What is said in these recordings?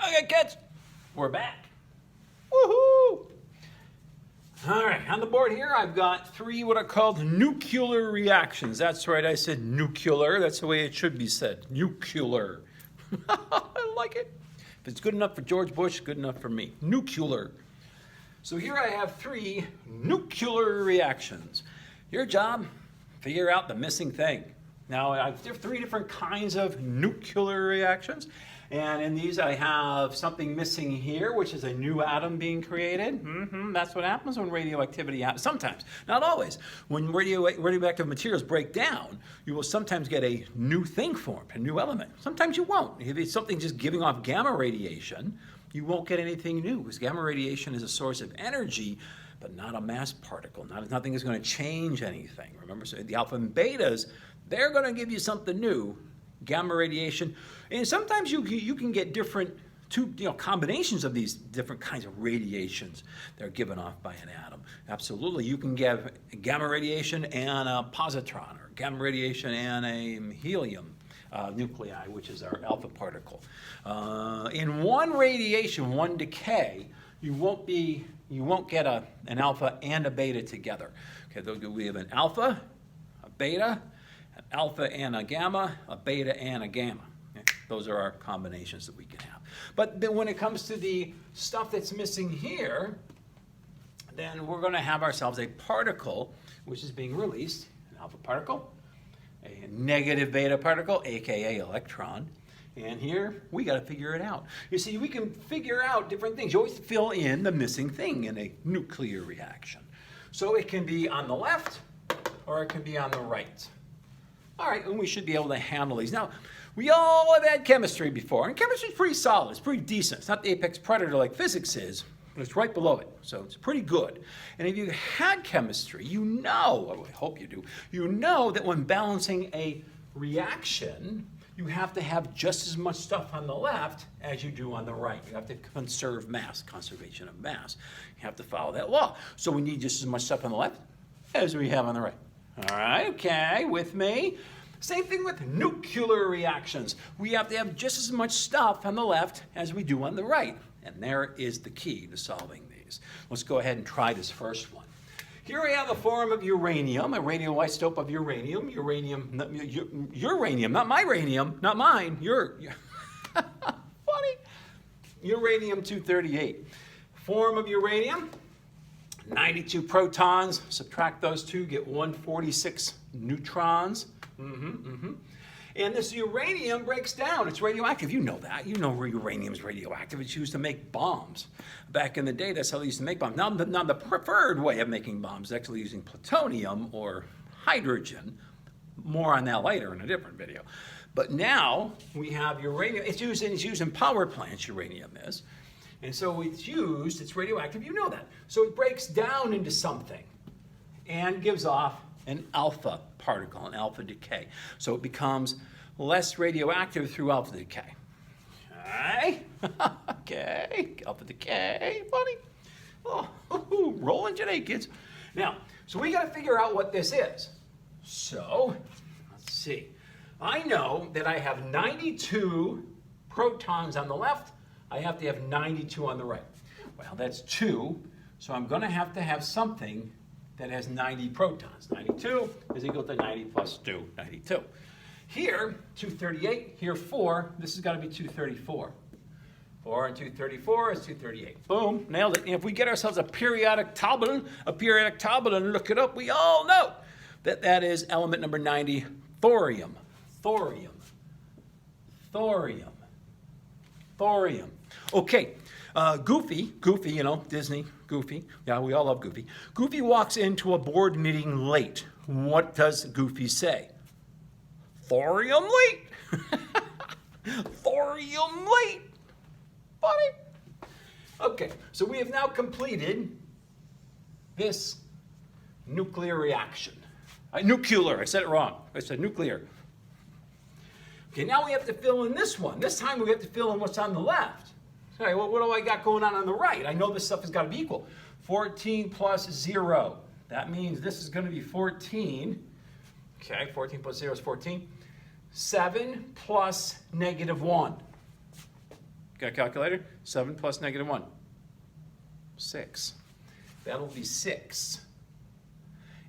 Okay, kids, we're back. Woohoo! All right, on the board here, I've got three what are called nuclear reactions. That's right, I said nuclear. That's the way it should be said, nuclear. I like it. If it's good enough for George Bush, good enough for me. Nuclear. So here I have three nuclear reactions. Your job, figure out the missing thing. Now, I have three different kinds of nuclear reactions. And in these, I have something missing here, which is a new atom being created. That's what happens when radioactivity happens. Sometimes, not always. When radioactive materials break down, you will sometimes get a new thing formed, a new element. Sometimes you won't. If it's something just giving off gamma radiation, you won't get anything new, because gamma radiation is a source of energy, but not a mass particle. Nothing is going to change anything. Remember, so the alpha and betas, they're going to give you something new. Gamma radiation, and sometimes you can get different combinations of these different kinds of radiations that are given off by an atom. Absolutely, you can get gamma radiation and a positron, or gamma radiation and a helium nuclei, which is our alpha particle. In one radiation, one decay, you won't get an alpha and a beta together. Okay, we have an alpha, a beta, an alpha and a gamma, a beta and a gamma. Okay? Those are our combinations that we can have. But then when it comes to the stuff that's missing here, then we're going to have ourselves a particle which is being released, an alpha particle, a negative beta particle, aka electron. And here, we got to figure it out. You see, we can figure out different things. You always fill in the missing thing in a nuclear reaction. So it can be on the left, or it can be on the right. All right, and we should be able to handle these. Now, we all have had chemistry before, and chemistry is pretty solid. It's pretty decent. It's not the apex predator like physics is, but it's right below it, so it's pretty good. And if you had chemistry, you know, I hope you do, you know that when balancing a reaction, you have to have just as much stuff on the left as you do on the right. You have to conserve mass, conservation of mass. You have to follow that law. So we need just as much stuff on the left as we have on the right. All right, okay, with me? Same thing with nuclear reactions. We have to have just as much stuff on the left as we do on the right. And there is the key to solving these. Let's go ahead and try this first one. Here we have a form of uranium, a radioisotope of uranium. Uranium, not my radium, not mine. Funny. Uranium-238. Form of uranium. 92 protons, subtract those two, get 146 neutrons. And this uranium breaks down. It's radioactive. You know that. You know uranium is radioactive. It's used to make bombs. Back in the day, that's how they used to make bombs. Now, the preferred way of making bombs is actually using plutonium or hydrogen. More on that later in a different video. But now we have uranium. It's used in power plants, uranium is. And so it's radioactive, you know that. So it breaks down into something and gives off an alpha particle, an alpha decay. So it becomes less radioactive through alpha decay. Okay, okay, alpha decay, funny. Oh, rolling today, kids. Now, so we got to figure out what this is. So, let's see. I know that I have 92 protons on the left. I have to have 92 on the right. Well, that's 2, so I'm going to have something that has 90 protons. 92 is equal to 90 plus 2, 92. Here, 238, here 4, this has got to be 234. 4 and 234 is 238. Boom, nailed it. And if we get ourselves a periodic table and look it up, we all know that that is element number 90, thorium. Thorium. Thorium. Thorium. Okay, Goofy, you know, Disney, Goofy. Yeah, we all love Goofy. Goofy walks into a board meeting late. What does Goofy say? Thorium late. Thorium late. Funny. Okay, so we have now completed this nuclear reaction. Nuclear, I said it wrong. I said nuclear. Okay, now we have to fill in this one. This time we have to fill in what's on the left. Okay, well, what do I got going on the right? I know this stuff has got to be equal. 14 plus 0. That means this is going to be 14. Okay, 14 plus 0 is 14. 7 plus negative 1. Got a calculator? 7 plus negative 1. 6. That'll be 6.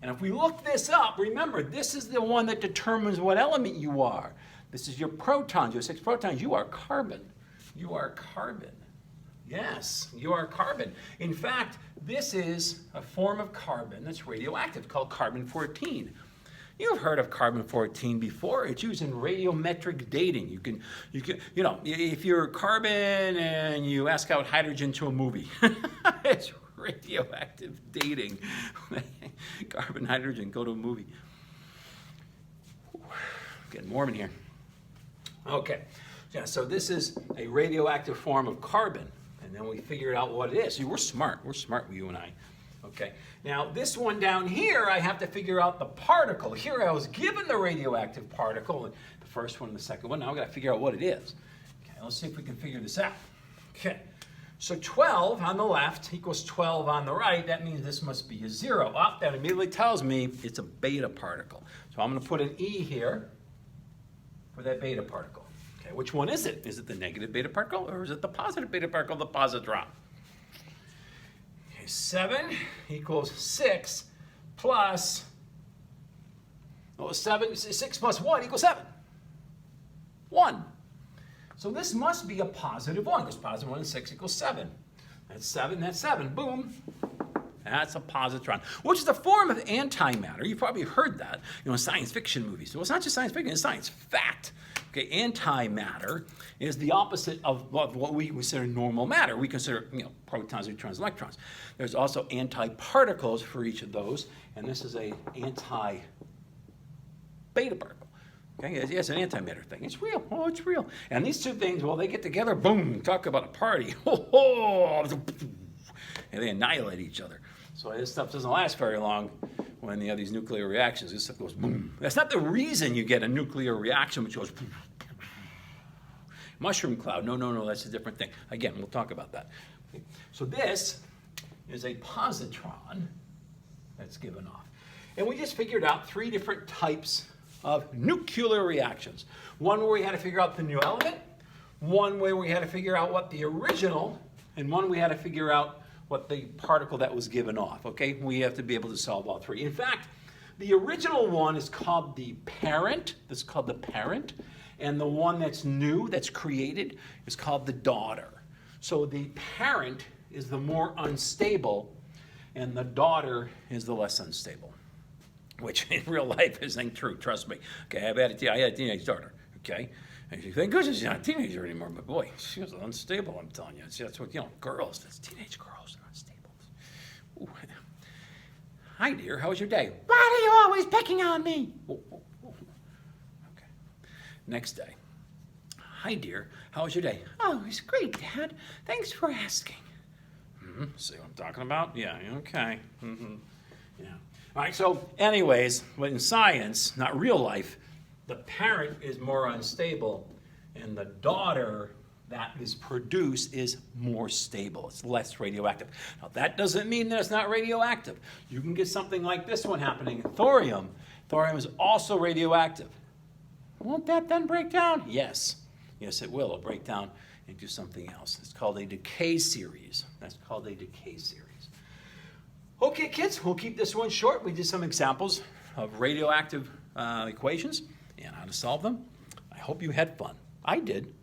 And if we look this up, remember, this is the one that determines what element you are. This is your protons, your 6 protons. You are carbon. You are carbon. Yes, you are carbon. In fact, this is a form of carbon that's radioactive called carbon-14. You've heard of carbon-14 before. It's used in radiometric dating. You know, if you're carbon and you ask out hydrogen to a movie, it's radioactive dating. Carbon, hydrogen, go to a movie. Getting warm in here. Okay, yeah, so this is a radioactive form of carbon, and then we figured out what it is. See, we're smart, you and I. Okay, now this one down here, I have to figure out the particle. Here I was given the radioactive particle, and the first one and the second one. Now I've got to figure out what it is. Okay, let's see if we can figure this out. Okay, so 12 on the left equals 12 on the right. That means this must be a 0. Oh, that immediately tells me it's a beta particle. So I'm going to put an E here for that beta particle. Okay, which one is it? Is it the negative beta particle, or is it the positive beta particle, the positron? 7 equals 6 plus, well, 6 plus 1 equals 7. 1. So this must be a positive 1, because positive 1 and 6 equals 7. That's 7, that's 7. Boom. That's a positron, which is a form of antimatter. You've probably heard that, in science fiction movies. Well, it's not just science fiction, it's science fact. Okay, antimatter is the opposite of what we consider normal matter. We consider, protons, neutrons, electrons. There's also antiparticles for each of those, and this is a anti-beta particle. Okay, it's an antimatter thing. It's real. Oh, it's real. And these two things, well, they get together, boom, talk about a party. And they annihilate each other. So this stuff doesn't last very long when you have these nuclear reactions. This stuff goes boom. That's not the reason you get a nuclear reaction which goes boom. Mushroom cloud. No, that's a different thing. Again, we'll talk about that. Okay. So this is a positron that's given off. And we just figured out 3 different types of nuclear reactions. One where we had to figure out the new element, one where we had to figure out what the original, and one we had to figure out what the particle that was given off, okay? We have to be able to solve all 3. In fact, the original one is called the parent. This is called the parent. And the one that's new, that's created, is called the daughter. So the parent is the more unstable, and the daughter is the less unstable, which in real life isn't true, trust me. Okay, I had a teenage daughter, okay? And you think, goodness, she's not a teenager anymore, but boy, she was unstable, I'm telling you. See, that's what, girls, that's teenage girls, they're unstable. Ooh. Hi, dear, how was your day? Why are you always picking on me? Okay. Next day. Hi, dear, how was your day? Oh, it's great, Dad. Thanks for asking. See what I'm talking about? Yeah, okay. Yeah. All right, so anyways, in science, not real life, the parent is more unstable, and the daughter that is produced is more stable. It's less radioactive. Now, that doesn't mean that it's not radioactive. You can get something like this one happening. Thorium. Thorium is also radioactive. Won't that then break down? Yes. Yes, it will. It'll break down into something else. It's called a decay series. That's called a decay series. Okay, kids, we'll keep this one short. We did some examples of radioactive equations and how to solve them. I hope you had fun. I did.